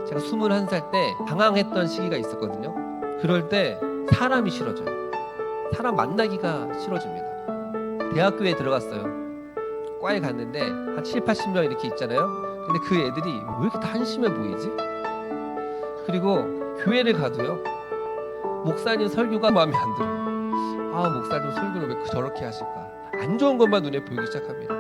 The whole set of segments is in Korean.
제가 21살 때 방황했던 시기가 있었거든요. 그럴 때 사람이 싫어져요. 사람 만나기가 싫어집니다. 대학교에 들어갔어요. 과에 갔는데 한 7, 80명 이렇게 있잖아요. 근데 그 애들이 왜 이렇게 다 한심해 보이지? 그리고 교회를 가도요, 목사님 설교가 마음에 안 들어요. 아, 목사님 설교를 왜 저렇게 하실까? 안 좋은 것만 눈에 보이기 시작합니다.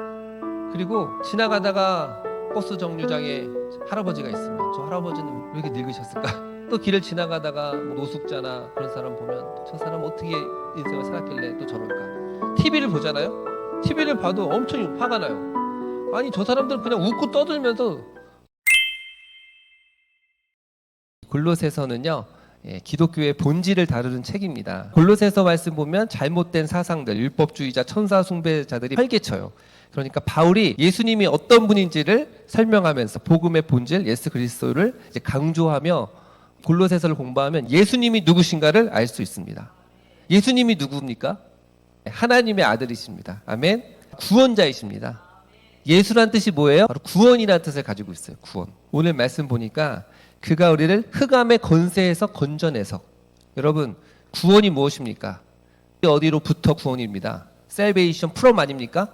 그리고 지나가다가 버스 정류장에 할아버지가 있으면 저 할아버지는 왜 이렇게 늙으셨을까? 또 길을 지나가다가 노숙자나 그런 사람 보면 저 사람 어떻게 인생을 살았길래 또 저럴까? TV를 보잖아요. TV를 봐도 엄청 화가 나요. 아니, 저 사람들은 그냥 웃고 떠들면서. 골로새서는요, 기독교의 본질을 다루는 책입니다. 골로새서 말씀 보면 잘못된 사상들, 율법주의자, 천사 숭배자들이 활개쳐요. 그러니까 바울이 예수님이 어떤 분인지를 설명하면서 복음의 본질, 예수 그리스도를 이제 강조하며 골로새서를 공부하면 예수님이 누구신가를 알 수 있습니다. 예수님이 누구입니까? 하나님의 아들이십니다. 아멘. 구원자이십니다. 예수란 뜻이 뭐예요? 바로 구원이라는 뜻을 가지고 있어요. 구원. 오늘 말씀 보니까 그가 우리를 흑암의 권세에서 건져내서. 여러분, 구원이 무엇입니까? 어디로부터 구원입니다. 셀베이션 프롬 아닙니까?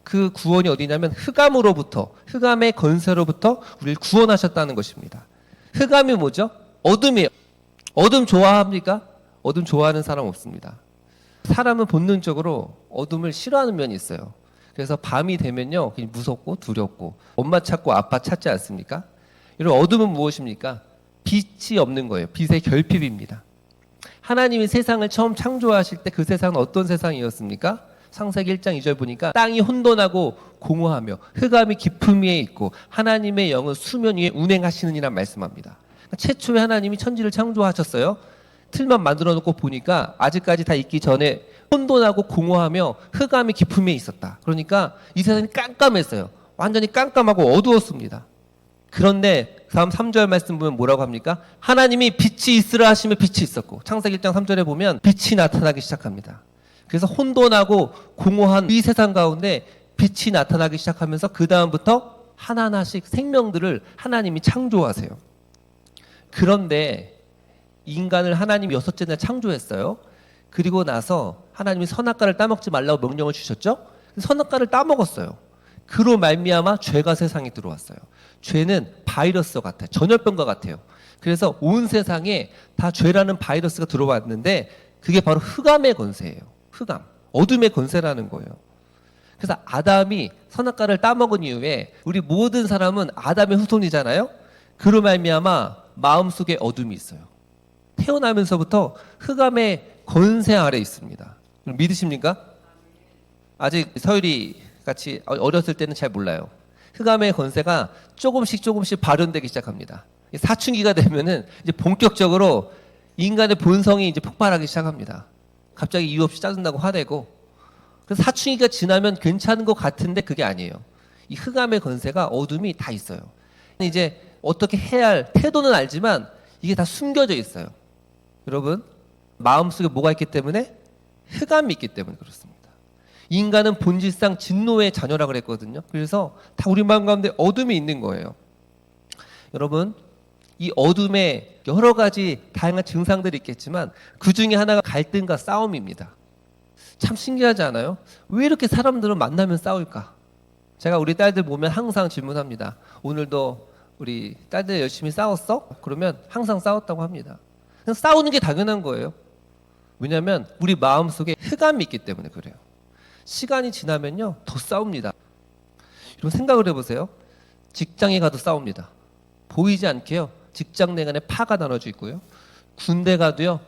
그 구원이 어디냐면 흑암으로부터, 흑암의 권세로부터 우리를 구원하셨다는 것입니다. 흑암이 뭐죠? 어둠이에요. 어둠 좋아합니까? 어둠 좋아하는 사람 없습니다. 사람은 본능적으로 어둠을 싫어하는 면이 있어요. 그래서 밤이 되면요, 그냥 무섭고 두렵고 엄마 찾고 아빠 찾지 않습니까? 여러분, 어둠은 무엇입니까? 빛이 없는 거예요. 빛의 결핍입니다. 하나님이 세상을 처음 창조하실 때 그 세상은 어떤 세상이었습니까? 창세기 1장 2절 보니까 땅이 혼돈하고 공허하며 흑암이 깊음 위에 있고 하나님의 영은 수면 위에 운행하시느니라 말씀합니다. 그러니까 최초에 하나님이 천지를 창조하셨어요. 틀만 만들어 놓고 보니까 아직까지 다 있기 전에 혼돈하고 공허하며 흑암이 깊음 위에 있었다. 그러니까 이 세상이 깜깜했어요. 완전히 깜깜하고 어두웠습니다. 그런데 다음 3절 말씀 보면 뭐라고 합니까? 하나님이 빛이 있으라 하시며 빛이 있었고, 창세기 1장 3절에 보면 빛이 나타나기 시작합니다. 그래서 혼돈하고 공허한 이 세상 가운데 빛이 나타나기 시작하면서 그 다음부터 하나하나씩 생명들을 하나님이 창조하세요. 그런데 인간을 하나님이 6째 날 창조했어요. 그리고 나서 하나님이 선악과를 따먹지 말라고 명령을 주셨죠. 선악과를 따먹었어요. 그로 말미암아 죄가 세상에 들어왔어요. 죄는 바이러스 같아요. 전염병과 같아요. 그래서 온 세상에 다 죄라는 바이러스가 들어왔는데 그게 바로 흑암의 권세예요. 흑암, 어둠의 권세라는 거예요. 그래서 아담이 선악과를 따먹은 이후에 우리 모든 사람은 아담의 후손이잖아요. 그로 말미암아 마음속에 어둠이 있어요. 태어나면서부터 흑암의 권세 아래 있습니다. 믿으십니까? 아직 서율이 같이 어렸을 때는 잘 몰라요. 흑암의 권세가 조금씩 발현되기 시작합니다. 사춘기가 되면은 이제 본격적으로 인간의 본성이 이제 폭발하기 시작합니다. 갑자기 이유 없이 짜증나고 화내고. 그래서 사춘기가 지나면 괜찮은 것 같은데 그게 아니에요. 이 흑암의 권세가 어둠이 다 있어요. 이제 어떻게 해야 할 태도는 알지만 이게 다 숨겨져 있어요. 여러분, 마음속에 뭐가 있기 때문에? 흑암이 있기 때문에 그렇습니다. 인간은 본질상 진노의 자녀라 그랬거든요. 그래서 다 우리 마음 가운데 어둠이 있는 거예요. 여러분, 이 어둠에 여러 가지 다양한 증상들이 있겠지만 그 중에 하나가 갈등과 싸움입니다. 참 신기하지 않아요? 왜 이렇게 사람들은 만나면 싸울까? 제가 우리 딸들 보면 항상 질문합니다. 오늘도 우리 딸들 열심히 싸웠어? 그러면 항상 싸웠다고 합니다. 그냥 싸우는 게 당연한 거예요. 왜냐하면 우리 마음속에 흑암이 있기 때문에 그래요. 시간이 지나면요, 더 싸웁니다. 이런 생각을 해보세요. 직장에 가도 싸웁니다. 보이지 않게요, 직장 내간에 파가 나눠져 있고요. 군대 가도요,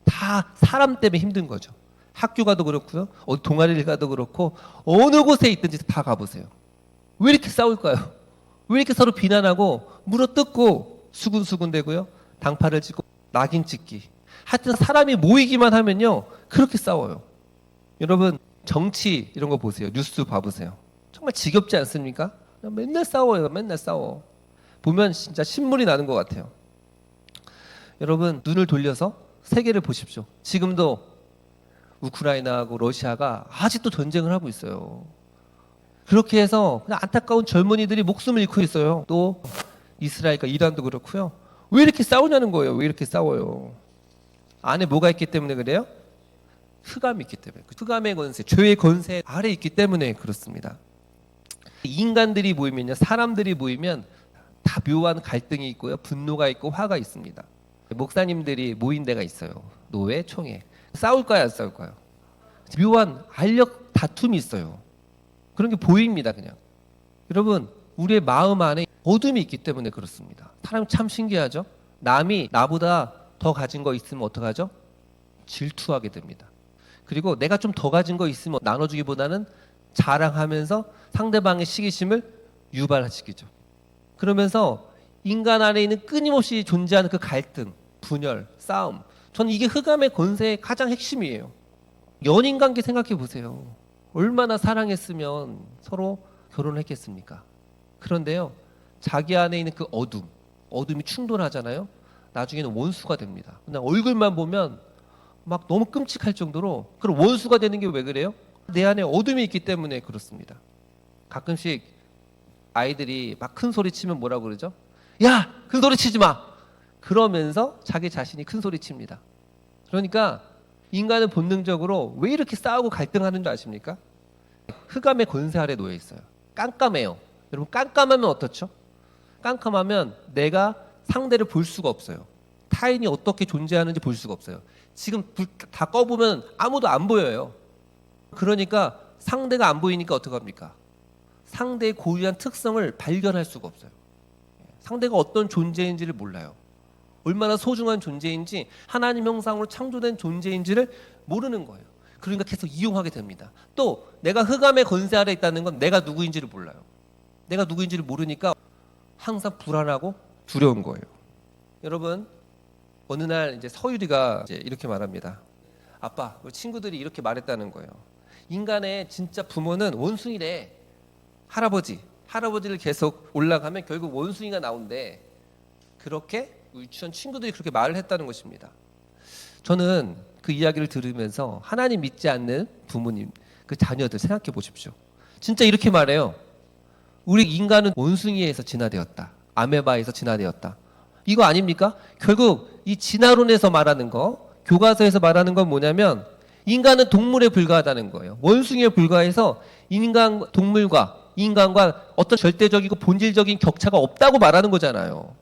다 사람 때문에 힘든 거죠. 학교 가도 그렇고요, 어디 동아리를 가도 그렇고, 어느 곳에 있든지 다 가보세요. 왜 이렇게 싸울까요? 왜 이렇게 서로 비난하고 물어뜯고 수군수군 대고요, 당파를 찍고 낙인 찍기. 하여튼 사람이 모이기만 하면요, 그렇게 싸워요. 여러분, 정치 이런 거 보세요. 뉴스 봐보세요. 정말 지겹지 않습니까? 맨날 싸워요. 맨날 싸워. 보면 진짜 신물이 나는 것 같아요. 여러분, 눈을 돌려서 세계를 보십시오. 지금도 우크라이나하고 러시아가 아직도 전쟁을 하고 있어요. 그렇게 해서 그냥 안타까운 젊은이들이 목숨을 잃고 있어요. 또 이스라엘과 이란도 그렇고요. 왜 이렇게 싸우냐는 거예요. 왜 이렇게 싸워요? 안에 뭐가 있기 때문에 그래요? 흑암이 있기 때문에. 흑암의 권세, 죄의 권세 아래 있기 때문에 그렇습니다. 인간들이 모이면요, 사람들이 모이면 다 묘한 갈등이 있고요, 분노가 있고 화가 있습니다. 목사님들이 모인 데가 있어요. 노회, 총회. 싸울까요, 안 싸울까요? 묘한 알력 다툼이 있어요. 그런 게 보입니다, 그냥. 여러분, 우리의 마음 안에 어둠이 있기 때문에 그렇습니다. 사람이 참 신기하죠? 남이 나보다 더 가진 거 있으면 어떡하죠? 질투하게 됩니다. 그리고 내가 좀 더 가진 거 있으면 나눠주기보다는 자랑하면서 상대방의 시기심을 유발시키죠. 그러면서 인간 안에 있는 끊임없이 존재하는 그 갈등, 분열, 싸움. 저는 이게 흑암의 권세의 가장 핵심이에요. 연인 관계 생각해 보세요. 얼마나 사랑했으면 서로 결혼을 했겠습니까? 그런데요, 자기 안에 있는 그 어둠이 충돌하잖아요. 나중에는 원수가 됩니다. 그냥 얼굴만 보면 막 너무 끔찍할 정도로. 그럼 원수가 되는 게 왜 그래요? 내 안에 어둠이 있기 때문에 그렇습니다. 가끔씩 아이들이 막 큰 소리 치면 뭐라고 그러죠? 야! 큰 소리 치지 마! 그러면서 자기 자신이 큰 소리 칩니다. 그러니까 인간은 본능적으로 왜 이렇게 싸우고 갈등하는 줄 아십니까? 흑암의 권세 아래 놓여 있어요. 깜깜해요. 여러분, 깜깜하면 어떻죠? 깜깜하면 내가 상대를 볼 수가 없어요. 타인이 어떻게 존재하는지 볼 수가 없어요. 지금 불 다 꺼보면 아무도 안 보여요. 그러니까 상대가 안 보이니까 어떡합니까? 상대의 고유한 특성을 발견할 수가 없어요. 상대가 어떤 존재인지를 몰라요. 얼마나 소중한 존재인지, 하나님 형상으로 창조된 존재인지를 모르는 거예요. 그러니까 계속 이용하게 됩니다. 또 내가 흑암의 권세 아래 있다는 건 내가 누구인지를 몰라요. 내가 누구인지를 모르니까 항상 불안하고 두려운 거예요. 여러분, 어느 날 이제 서유리가 이제 이렇게 말합니다. 아빠, 우리 친구들이 이렇게 말했다는 거예요. 인간의 진짜 부모는 원숭이래. 할아버지를 계속 올라가면 결국 원숭이가 나온대. 그렇게 유치원 친구들이 그렇게 말을 했다는 것입니다. 저는 그 이야기를 들으면서 하나님 믿지 않는 부모님, 그 자녀들 생각해 보십시오. 진짜 이렇게 말해요. 우리 인간은 원숭이에서 진화되었다. 아메바에서 진화되었다. 이거 아닙니까? 결국 이 진화론에서 말하는 거, 교과서에서 말하는 건 뭐냐면 인간은 동물에 불과하다는 거예요. 원숭이에 불과해서 동물과 인간과 어떤 절대적이고 본질적인 격차가 없다고 말하는 거잖아요.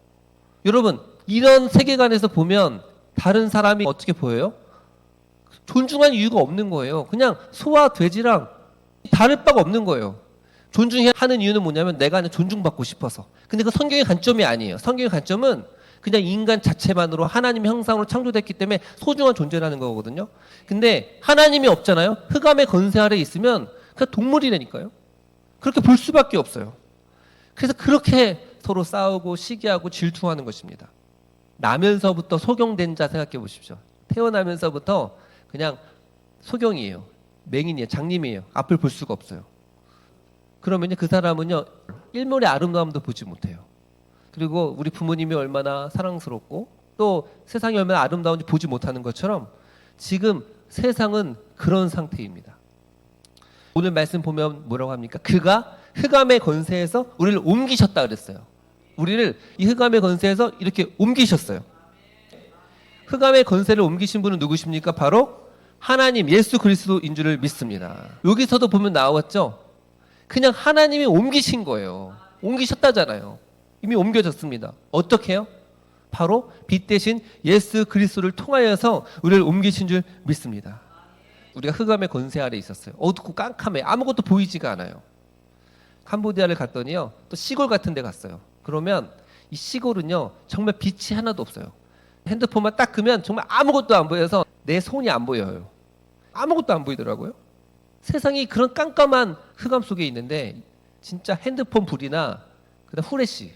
여러분, 이런 세계관에서 보면 다른 사람이 어떻게 보여요? 존중할 이유가 없는 거예요. 그냥 소와 돼지랑 다를 바가 없는 거예요. 존중해야 하는 이유는 뭐냐면 내가 존중받고 싶어서. 근데 그 성경의 관점이 아니에요. 성경의 관점은 그냥 인간 자체만으로 하나님의 형상으로 창조됐기 때문에 소중한 존재라는 거거든요. 근데 하나님이 없잖아요. 흑암의 권세 아래 있으면 그냥 동물이라니까요. 그렇게 볼 수밖에 없어요. 그래서 그렇게 서로 싸우고 시기하고 질투하는 것입니다. 나면서부터 소경된 자 생각해 보십시오. 태어나면서부터 그냥 소경이에요. 맹인이에요. 장님이에요. 앞을 볼 수가 없어요. 그러면요, 그 사람은요, 일몰의 아름다움도 보지 못해요. 그리고 우리 부모님이 얼마나 사랑스럽고 또 세상이 얼마나 아름다운지 보지 못하는 것처럼 지금 세상은 그런 상태입니다. 오늘 말씀 보면 뭐라고 합니까? 그가 흑암의 권세에서 우리를 옮기셨다 그랬어요. 우리를 이 흑암의 권세에서 이렇게 옮기셨어요. 흑암의 권세를 옮기신 분은 누구십니까? 바로 하나님 예수 그리스도인 줄을 믿습니다. 여기서도 보면 나왔죠? 그냥 하나님이 옮기신 거예요. 옮기셨다잖아요. 이미 옮겨졌습니다. 어떻게 해요? 바로 빛 대신 예수 그리스도를 통하여서 우리를 옮기신 줄 믿습니다. 우리가 흑암의 권세 아래 있었어요. 어둡고 깜깜해. 아무것도 보이지가 않아요. 캄보디아를 갔더니요, 또 시골 같은 데 갔어요. 그러면 이 시골은요, 정말 빛이 하나도 없어요. 핸드폰만 딱 끄면 정말 아무것도 안 보여서 내 손이 안 보여요. 아무것도 안 보이더라고요. 세상이 그런 깜깜한 흑암 속에 있는데 진짜 핸드폰 불이나 그다음 후레쉬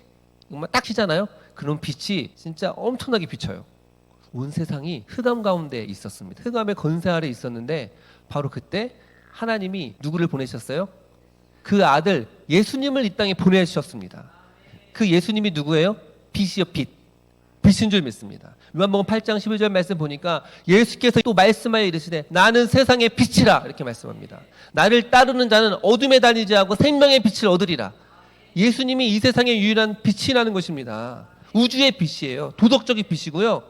정말 딱 켜잖아요. 그런 빛이 진짜 엄청나게 비쳐요. 온 세상이 흑암 가운데 있었습니다. 흑암의 권세 아래 있었는데 바로 그때 하나님이 누구를 보내셨어요? 그 아들 예수님을 이 땅에 보내주셨습니다. 그 예수님이 누구예요? 빛이요, 빛. 빛인 줄 믿습니다. 요한복음 8장 11절 말씀 보니까 예수께서 또 말씀하여 이르시되 나는 세상의 빛이라 이렇게 말씀합니다. 나를 따르는 자는 어둠에 다니지 않고 생명의 빛을 얻으리라. 예수님이 이 세상의 유일한 빛이라는 것입니다. 우주의 빛이에요. 도덕적인 빛이고요.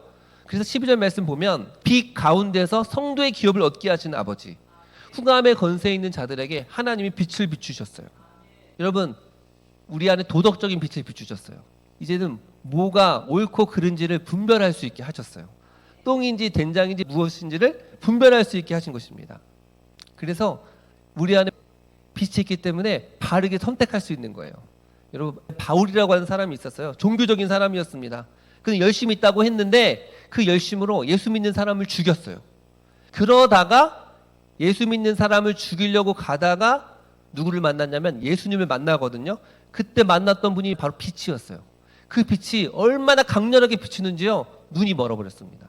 그래서 12절 말씀 보면 빛 가운데서 성도의 기업을 얻게 하시는 아버지, 흑암의 건세에 있는 자들에게 하나님이 빛을 비추셨어요. 여러분, 우리 안에 도덕적인 빛을 비추셨어요. 이제는 뭐가 옳고 그른지를 분별할 수 있게 하셨어요. 똥인지 된장인지 무엇인지를 분별할 수 있게 하신 것입니다. 그래서 우리 안에 빛이 있기 때문에 바르게 선택할 수 있는 거예요. 여러분, 바울이라고 하는 사람이 있었어요. 종교적인 사람이었습니다. 그는 열심히 있다고 했는데 그 열심으로 예수 믿는 사람을 죽였어요. 그러다가 예수 믿는 사람을 죽이려고 가다가 누구를 만났냐면 예수님을 만나거든요. 그때 만났던 분이 바로 빛이었어요. 그 빛이 얼마나 강렬하게 비추는지요. 눈이 멀어버렸습니다.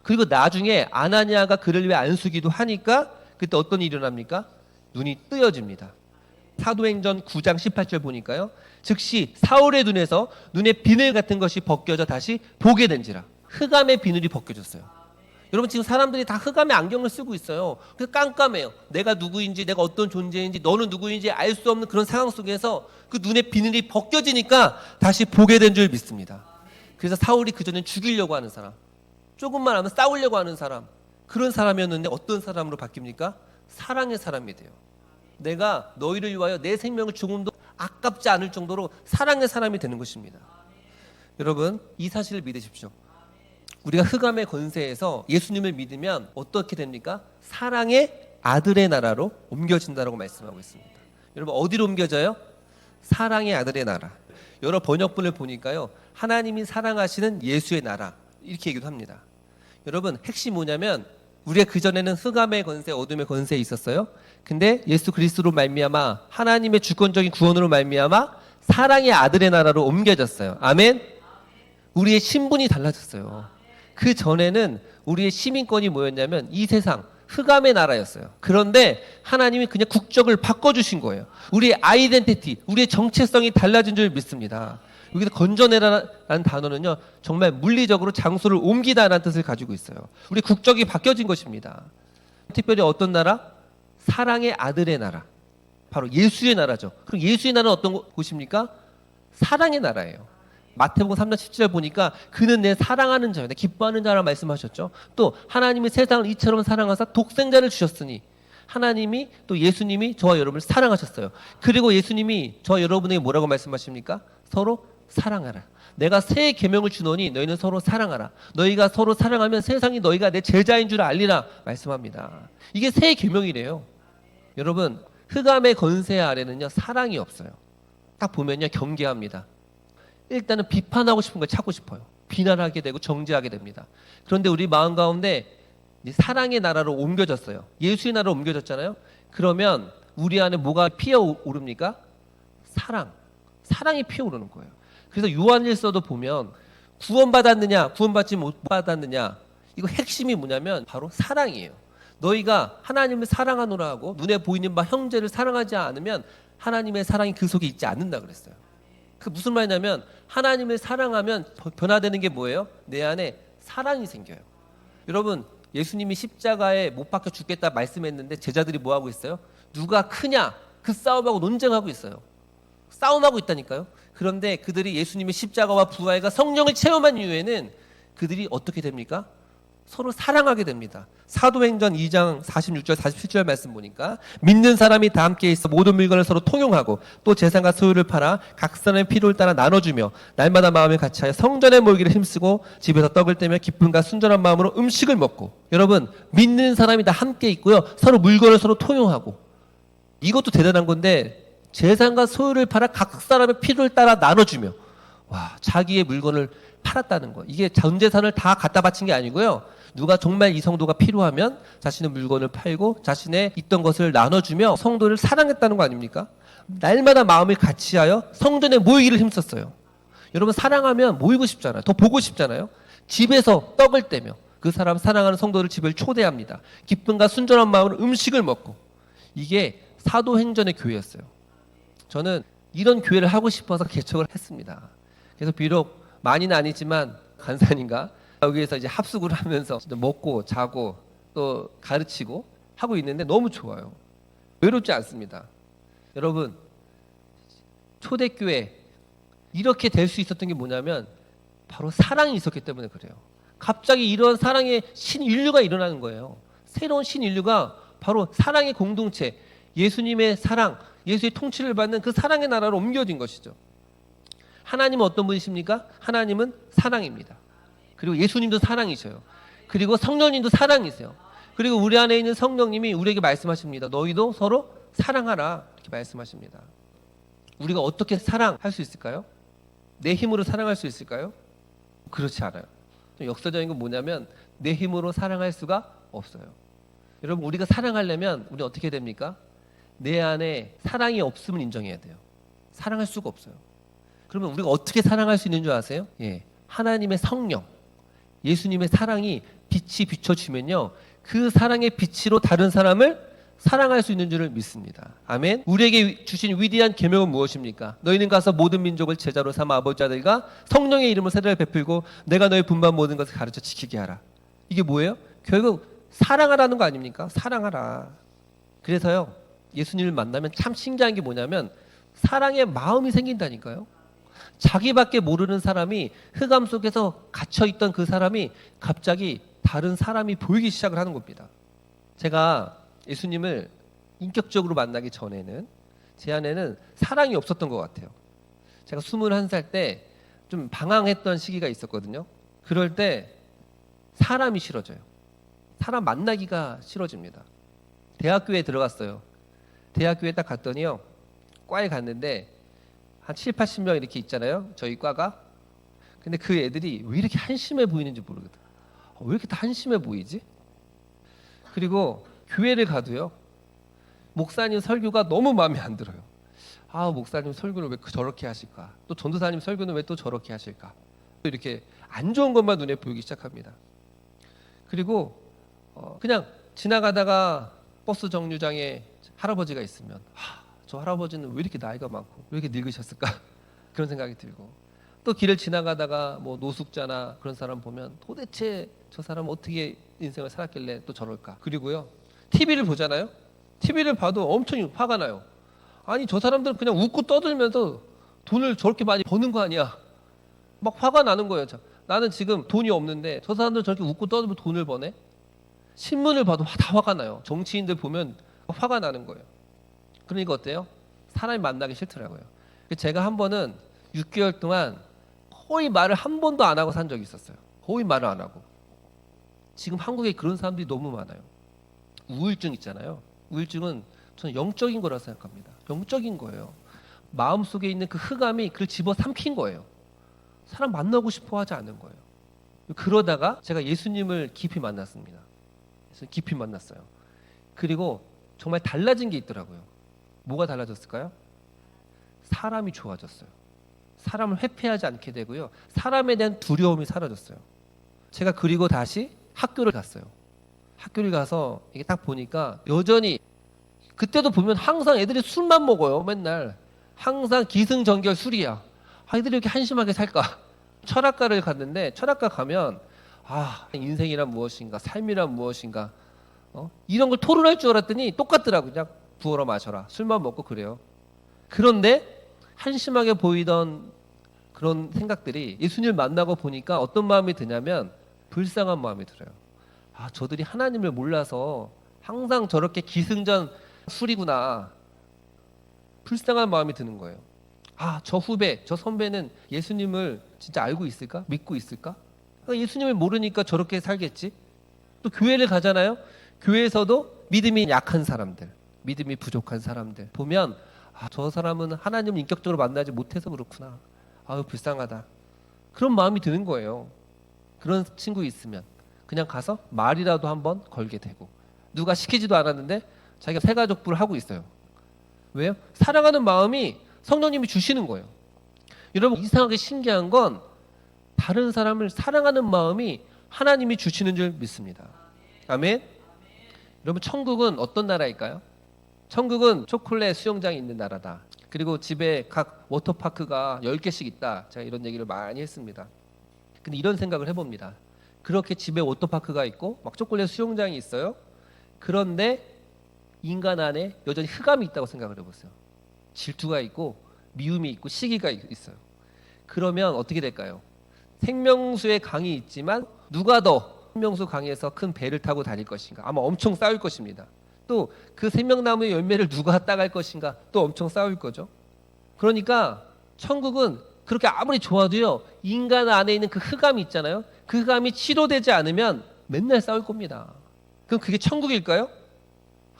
그리고 나중에 아나니아가 그를 위해 안수기도 하니까 그때 어떤 일이 일어납니까? 눈이 뜨여집니다. 사도행전 9장 18절 보니까요. 즉시 사울의 눈에서 눈에 비늘 같은 것이 벗겨져 다시 보게 된지라. 흑암의 비늘이 벗겨졌어요. 여러분, 지금 사람들이 다 흑암의 안경을 쓰고 있어요. 그래서 깜깜해요. 내가 누구인지, 내가 어떤 존재인지, 너는 누구인지 알 수 없는 그런 상황 속에서 그 눈의 비늘이 벗겨지니까 다시 보게 된 줄 믿습니다. 그래서 사울이 그전엔 죽이려고 하는 사람, 조금만 하면 싸우려고 하는 사람, 그런 사람이었는데 어떤 사람으로 바뀝니까? 사랑의 사람이 돼요. 내가 너희를 위하여 내 생명을 조금도 아깝지 않을 정도로 사랑의 사람이 되는 것입니다. 여러분, 이 사실을 믿으십시오. 우리가 흑암의 권세에서 예수님을 믿으면 어떻게 됩니까? 사랑의 아들의 나라로 옮겨진다라고 말씀하고 있습니다. 여러분, 어디로 옮겨져요? 사랑의 아들의 나라. 여러 번역본을 보니까요, 하나님이 사랑하시는 예수의 나라, 이렇게 얘기도 합니다. 여러분, 핵심이 뭐냐면 우리가 그전에는 흑암의 권세, 어둠의 권세에 있었어요. 근데 예수 그리스도로 말미암아 하나님의 주권적인 구원으로 말미암아 사랑의 아들의 나라로 옮겨졌어요. 아멘. 우리의 신분이 달라졌어요. 그 전에는 우리의 시민권이 뭐였냐면 이 세상 흑암의 나라였어요. 그런데 하나님이 그냥 국적을 바꿔주신 거예요. 우리의 아이덴티티, 우리의 정체성이 달라진 줄 믿습니다. 여기서 건져내라는 단어는요, 정말 물리적으로 장소를 옮기다라는 뜻을 가지고 있어요. 우리 국적이 바뀌어진 것입니다. 특별히 어떤 나라? 사랑의 아들의 나라, 바로 예수의 나라죠. 그럼 예수의 나라는 어떤 곳입니까? 사랑의 나라예요. 마태복음 3장 17절 보니까 그는 내 사랑하는 자요, 내 기뻐하는 자라 말씀하셨죠. 또 하나님이 세상을 이처럼 사랑하사 독생자를 주셨으니, 하나님이 또 예수님이 저와 여러분을 사랑하셨어요. 그리고 예수님이 저와 여러분에게 뭐라고 말씀하십니까? 서로 사랑하라. 내가 새 계명을 주노니 너희는 서로 사랑하라. 너희가 서로 사랑하면 세상이 너희가 내 제자인 줄 알리라 말씀합니다. 이게 새 계명이래요. 여러분, 흑암의 권세 아래는요, 사랑이 없어요. 딱 보면요, 경계합니다. 일단은 비판하고 싶은 걸 찾고 싶어요. 비난하게 되고 정죄하게 됩니다. 그런데 우리 마음 가운데 사랑의 나라로 옮겨졌어요. 예수의 나라로 옮겨졌잖아요. 그러면 우리 안에 뭐가 피어오릅니까? 사랑이 피어오르는 거예요. 그래서 요한일서도 보면 구원받았느냐 구원받지 못 받았느냐, 이거 핵심이 뭐냐면 바로 사랑이에요. 너희가 하나님을 사랑하노라 하고 눈에 보이는 바 형제를 사랑하지 않으면 하나님의 사랑이 그 속에 있지 않는다 그랬어요. 그 무슨 말이냐면 하나님을 사랑하면 변화되는 게 뭐예요? 내 안에 사랑이 생겨요. 여러분, 예수님이 십자가에 못 박혀 죽겠다 말씀했는데 제자들이 뭐 하고 있어요? 누가 크냐? 그 싸움하고 논쟁하고 있어요. 싸움하고 있다니까요. 그런데 그들이 예수님의 십자가와 부활과 성령을 체험한 이후에는 그들이 어떻게 됩니까? 서로 사랑하게 됩니다. 사도행전 2장 46절 47절 말씀 보니까 믿는 사람이 다 함께 있어 모든 물건을 서로 통용하고 또 재산과 소유를 팔아 각 사람의 필요를 따라 나눠주며 날마다 마음을 같이하여 성전에 모이기를 힘쓰고 집에서 떡을 떼며 기쁨과 순전한 마음으로 음식을 먹고. 여러분, 믿는 사람이 다 함께 있고요, 서로 물건을 서로 통용하고. 이것도 대단한 건데 재산과 소유를 팔아 각 사람의 필요를 따라 나눠주며, 와, 자기의 물건을 팔았다는 거. 이게 전 재산을 다 갖다 바친 게 아니고요, 누가 정말 이 성도가 필요하면 자신의 물건을 팔고 자신의 있던 것을 나눠주며 성도를 사랑했다는 거 아닙니까? 날마다 마음을 같이하여 성전에 모이기를 힘썼어요. 여러분, 사랑하면 모이고 싶잖아요. 더 보고 싶잖아요. 집에서 떡을 떼며 그 사람 사랑하는 성도를 집을 초대합니다. 기쁨과 순전한 마음으로 음식을 먹고. 이게 사도행전의 교회였어요. 저는 이런 교회를 하고 싶어서 개척을 했습니다. 그래서 비록 많이는 아니지만 간산인가 여기에서 이제 합숙을 하면서 먹고 자고 또 가르치고 하고 있는데 너무 좋아요. 외롭지 않습니다. 여러분, 초대교회 이렇게 될 수 있었던 게 뭐냐면 바로 사랑이 있었기 때문에 그래요. 갑자기 이런 사랑의 신인류가 일어나는 거예요. 새로운 신인류가 바로 사랑의 공동체, 예수님의 사랑, 예수의 통치를 받는 그 사랑의 나라로 옮겨진 것이죠. 하나님은 어떤 분이십니까? 하나님은 사랑입니다. 그리고 예수님도 사랑이셔요. 그리고 성령님도 사랑이세요. 그리고 우리 안에 있는 성령님이 우리에게 말씀하십니다. 너희도 서로 사랑하라, 이렇게 말씀하십니다. 우리가 어떻게 사랑할 수 있을까요? 내 힘으로 사랑할 수 있을까요? 그렇지 않아요. 역사적인 건 뭐냐면 내 힘으로 사랑할 수가 없어요. 여러분, 우리가 사랑하려면 우리 어떻게 됩니까? 내 안에 사랑이 없음을 인정해야 돼요. 사랑할 수가 없어요. 그러면 우리가 어떻게 사랑할 수 있는 줄 아세요? 예, 하나님의 성령, 예수님의 사랑이 빛이 비춰지면요, 그 사랑의 빛으로 다른 사람을 사랑할 수 있는 줄을 믿습니다. 아멘. 우리에게 주신 위대한 계명은 무엇입니까? 너희는 가서 모든 민족을 제자로 삼아 아버지 아들과 성령의 이름으로 세례를 베풀고 내가 너희 분반 모든 것을 가르쳐 지키게 하라. 이게 뭐예요? 결국 사랑하라는 거 아닙니까? 사랑하라. 그래서요, 예수님을 만나면 참 신기한 게 뭐냐면 사랑의 마음이 생긴다니까요. 자기밖에 모르는 사람이, 흑암 속에서 갇혀있던 그 사람이 갑자기 다른 사람이 보이기 시작을 하는 겁니다. 제가 예수님을 인격적으로 만나기 전에는 제 안에는 사랑이 없었던 것 같아요. 제가 21살 때 좀 방황했던 시기가 있었거든요. 그럴 때 사람이 싫어져요. 사람 만나기가 싫어집니다. 대학교에 들어갔어요. 대학교에 딱 갔더니요, 과에 갔는데 한 7, 80명 이렇게 있잖아요, 저희 과가. 근데 그 애들이 왜 이렇게 한심해 보이는지 모르겠어요. 왜 이렇게 다 한심해 보이지? 그리고 교회를 가도요, 목사님 설교가 너무 마음에 안 들어요. 아, 목사님 설교를 왜 저렇게 하실까? 또 전도사님 설교는 왜 또 저렇게 하실까? 이렇게 안 좋은 것만 눈에 보이기 시작합니다. 그리고 그냥 지나가다가 버스 정류장에 할아버지가 있으면 저 할아버지는 왜 이렇게 나이가 많고 왜 이렇게 늙으셨을까? 그런 생각이 들고, 또 길을 지나가다가 뭐 노숙자나 그런 사람 보면 도대체 저 사람은 어떻게 인생을 살았길래 또 저럴까? 그리고요, TV를 보잖아요. TV를 봐도 엄청 화가 나요. 아니, 저 사람들은 그냥 웃고 떠들면서 돈을 저렇게 많이 버는 거 아니야? 막 화가 나는 거예요. 나는 지금 돈이 없는데 저 사람들 저렇게 웃고 떠들면 돈을 버네? 신문을 봐도 다 화가 나요. 정치인들 보면 화가 나는 거예요. 그러니까 어때요? 사람이 만나기 싫더라고요. 제가 한 번은 6개월 동안 거의 말을 한 번도 안 하고 산 적이 있었어요. 거의 말을 안 하고. 지금 한국에 그런 사람들이 너무 많아요. 우울증 있잖아요. 우울증은 저는 영적인 거라고 생각합니다. 영적인 거예요. 마음속에 있는 그 흑암이 그걸 집어삼킨 거예요. 사람 만나고 싶어 하지 않는 거예요. 그러다가 제가 예수님을 깊이 만났습니다. 그래서 깊이 만났어요. 그리고 정말 달라진 게 있더라고요. 뭐가 달라졌을까요? 사람이 좋아졌어요. 사람을 회피하지 않게 되고요, 사람에 대한 두려움이 사라졌어요. 제가 그리고 다시 학교를 갔어요. 학교를 가서 이게 딱 보니까 여전히, 그때도 보면 항상 애들이 술만 먹어요. 맨날 항상 기승전결 술이야. 애들이 이렇게 한심하게 살까? 철학가를 갔는데, 철학가 가면 인생이란 무엇인가, 삶이란 무엇인가, 이런 걸 토론할 줄 알았더니 똑같더라고요. 그냥 부어라 마셔라, 술만 먹고 그래요. 그런데 한심하게 보이던 그런 생각들이 예수님을 만나고 보니까 어떤 마음이 드냐면 불쌍한 마음이 들어요. 저들이 하나님을 몰라서 항상 저렇게 기승전 술이구나. 불쌍한 마음이 드는 거예요. 저 후배, 저 선배는 예수님을 진짜 알고 있을까? 믿고 있을까? 예수님을 모르니까 저렇게 살겠지. 또 교회를 가잖아요. 교회에서도 믿음이 약한 사람들, 믿음이 부족한 사람들 보면 저 사람은 하나님을 인격적으로 만나지 못해서 그렇구나. 불쌍하다. 그런 마음이 드는 거예요. 그런 친구 있으면 그냥 가서 말이라도 한번 걸게 되고, 누가 시키지도 않았는데 자기가 새가족부를 하고 있어요. 왜요? 사랑하는 마음이 성령님이 주시는 거예요. 여러분, 이상하게 신기한 건 다른 사람을 사랑하는 마음이 하나님이 주시는 줄 믿습니다. 아멘. 여러분, 천국은 어떤 나라일까요? 천국은 초콜릿 수영장이 있는 나라다. 그리고 집에 각 워터파크가 10개씩 있다. 제가 이런 얘기를 많이 했습니다. 근데 이런 생각을 해봅니다. 그렇게 집에 워터파크가 있고 막 초콜릿 수영장이 있어요. 그런데 인간 안에 여전히 흑암이 있다고 생각을 해보세요. 질투가 있고 미움이 있고 시기가 있어요. 그러면 어떻게 될까요? 생명수의 강이 있지만 누가 더 생명수 강에서 큰 배를 타고 다닐 것인가? 아마 엄청 싸울 것입니다. 또 그 생명나무의 열매를 누가 따갈 것인가? 또 엄청 싸울 거죠. 그러니까 천국은 그렇게 아무리 좋아도요, 인간 안에 있는 그 흑암이 있잖아요. 그 흑암이 치료되지 않으면 맨날 싸울 겁니다. 그럼 그게 천국일까요?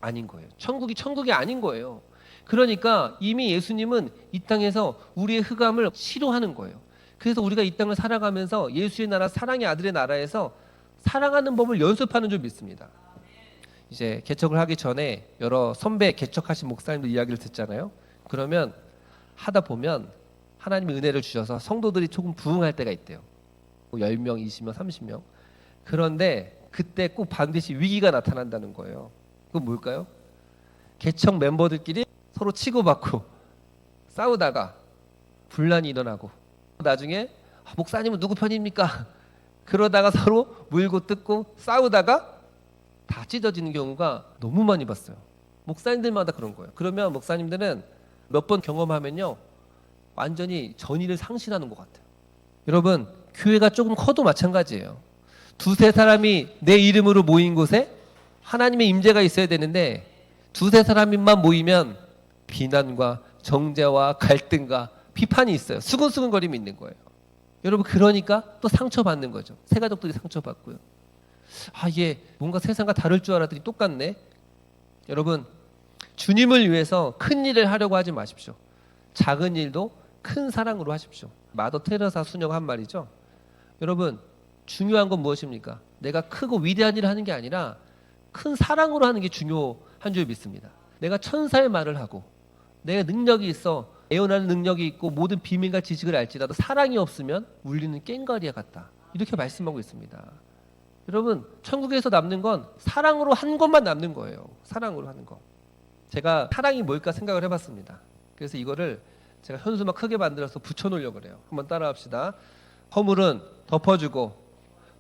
아닌 거예요. 천국이 아닌 거예요. 그러니까 이미 예수님은 이 땅에서 우리의 흑암을 치료하는 거예요. 그래서 우리가 이 땅을 살아가면서 예수의 나라, 사랑의 아들의 나라에서 사랑하는 법을 연습하는 줄 믿습니다. 이제 개척을 하기 전에 여러 선배 개척하신 목사님들 이야기를 듣잖아요. 그러면 하다 보면 하나님의 은혜를 주셔서 성도들이 조금 부흥할 때가 있대요. 10명, 20명, 30명. 그런데 그때 꼭 반드시 위기가 나타난다는 거예요. 그건 뭘까요? 개척 멤버들끼리 서로 치고받고 싸우다가 분란이 일어나고 나중에 목사님은 누구 편입니까? 그러다가 서로 물고 뜯고 싸우다가 다 찢어지는 경우가 너무 많이 봤어요. 목사님들마다 그런 거예요. 그러면 목사님들은 몇 번 경험하면요, 완전히 전의를 상실하는 것 같아요. 여러분, 교회가 조금 커도 마찬가지예요. 두세 사람이 내 이름으로 모인 곳에 하나님의 임재가 있어야 되는데 두세 사람만 모이면 비난과 정죄와 갈등과 비판이 있어요. 수근수근거림이 있는 거예요. 여러분, 그러니까 또 상처받는 거죠. 새 가족들이 상처받고요. 얘 뭔가 세상과 다를 줄 알았더니 똑같네. 여러분, 주님을 위해서 큰 일을 하려고 하지 마십시오. 작은 일도 큰 사랑으로 하십시오. 마더 테레사 수녀가 한 말이죠. 여러분, 중요한 건 무엇입니까? 내가 크고 위대한 일을 하는 게 아니라 큰 사랑으로 하는 게 중요한 줄 믿습니다. 내가 천사의 말을 하고 내가 능력이 있어 애원하는 능력이 있고 모든 비밀과 지식을 알지라도 사랑이 없으면 울리는 꽹과리와 같다. 이렇게 말씀하고 있습니다. 여러분, 천국에서 남는 건 사랑으로 한 것만 남는 거예요. 사랑으로 하는 거. 제가 사랑이 뭘까 생각을 해봤습니다. 그래서 이거를 제가 현수막 크게 만들어서 붙여놓으려고 그래요. 한번 따라합시다. 허물은 덮어주고,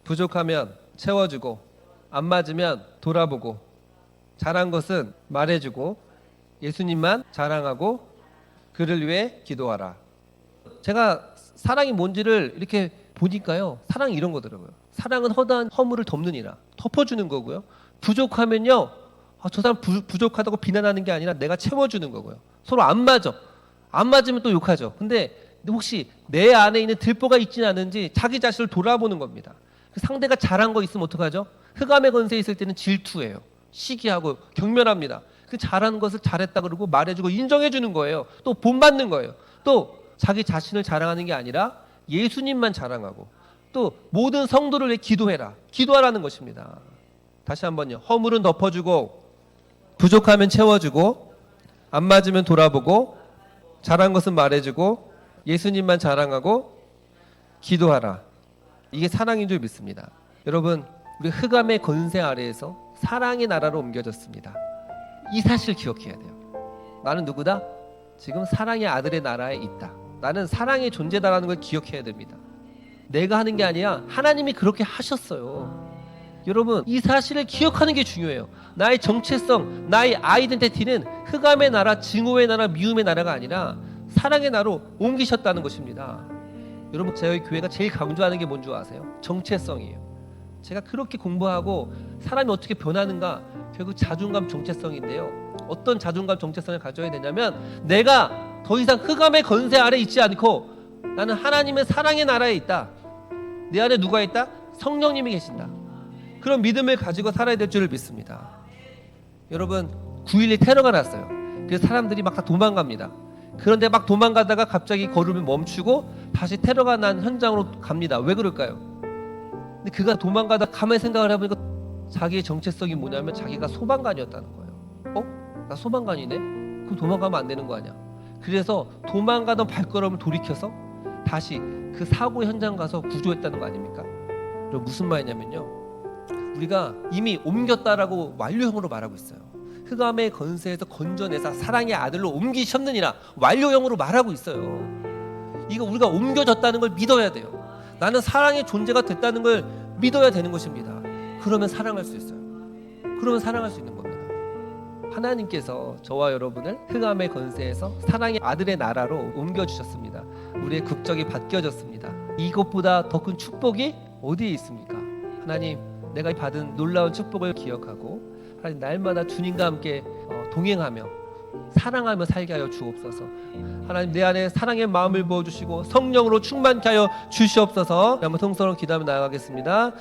부족하면 채워주고, 안 맞으면 돌아보고, 잘한 것은 말해주고, 예수님만 자랑하고, 그를 위해 기도하라. 제가 사랑이 뭔지를 이렇게 보니까요, 사랑이 이런 거더라고요. 사랑은 허다한 허물을 덮느니라. 덮어주는 거고요. 부족하면요, 저 사람 부족하다고 비난하는 게 아니라 내가 채워주는 거고요. 서로 안 맞아. 안 맞으면 또 욕하죠. 근데 혹시 내 안에 있는 들보가 있지는 않은지 자기 자신을 돌아보는 겁니다. 상대가 잘한 거 있으면 어떡하죠? 흑암의 건세에 있을 때는 질투해요. 시기하고 경멸합니다. 그 잘한 것을 잘했다 그러고 말해주고 인정해주는 거예요. 또 본받는 거예요. 또 자기 자신을 자랑하는 게 아니라 예수님만 자랑하고 또 모든 성도를 위해 기도해라. 기도하라는 것입니다. 다시 한번요. 허물은 덮어주고 부족하면 채워주고 안 맞으면 돌아보고 잘한 것은 말해주고 예수님만 자랑하고 기도하라. 이게 사랑인 줄 믿습니다. 여러분, 우리 흑암의 건세 아래에서 사랑의 나라로 옮겨졌습니다. 이 사실 기억해야 돼요. 나는 누구다? 지금 사랑의 아들의 나라에 있다. 나는 사랑의 존재다라는 걸 기억해야 됩니다. 내가 하는 게 아니라 하나님이 그렇게 하셨어요. 여러분, 이 사실을 기억하는 게 중요해요. 나의 정체성, 나의 아이덴티티는 흑암의 나라, 증오의 나라, 미움의 나라가 아니라 사랑의 나라로 옮기셨다는 것입니다. 여러분, 저희 교회가 제일 강조하는 게 뭔지 아세요? 정체성이에요. 제가 그렇게 공부하고 사람이 어떻게 변하는가, 결국 자존감 정체성인데요. 어떤 자존감 정체성을 가져야 되냐면 내가 더 이상 흑암의 건세 아래 있지 않고 나는 하나님의 사랑의 나라에 있다. 내 안에 누가 있다? 성령님이 계신다. 그런 믿음을 가지고 살아야 될 줄을 믿습니다. 여러분, 9.11 테러가 났어요. 그래서 사람들이 막 다 도망갑니다. 그런데 막 도망가다가 갑자기 걸음을 멈추고 다시 테러가 난 현장으로 갑니다. 왜 그럴까요? 근데 그가 도망가다 가만히 생각을 해보니까 자기의 정체성이 뭐냐면 자기가 소방관이었다는 거예요. 나 소방관이네? 그럼 도망가면 안 되는 거 아니야? 그래서 도망가던 발걸음을 돌이켜서 다시 그 사고 현장 가서 구조했다는 거 아닙니까? 그럼 무슨 말이냐면요, 우리가 이미 옮겼다라고 완료형으로 말하고 있어요. 흑암의 건세에서 건져내사 사랑의 아들로 옮기셨느니라 완료형으로 말하고 있어요. 이거 우리가 옮겨졌다는 걸 믿어야 돼요. 나는 사랑의 존재가 됐다는 걸 믿어야 되는 것입니다. 그러면 사랑할 수 있어요. 그러면 사랑할 수 있는 겁니다. 하나님께서 저와 여러분을 흑암의 건세에서 사랑의 아들의 나라로 옮겨주셨습니다. 우리의 국적이 바뀌어졌습니다. 이것보다 더 큰 축복이 어디에 있습니까? 하나님, 내가 받은 놀라운 축복을 기억하고 하나님 날마다 주님과 함께 동행하며 사랑하며 살게 하여 주옵소서. 하나님, 내 안에 사랑의 마음을 부어주시고 성령으로 충만케 하여 주시옵소서. 한번 통성으로 기도하며 나아가겠습니다.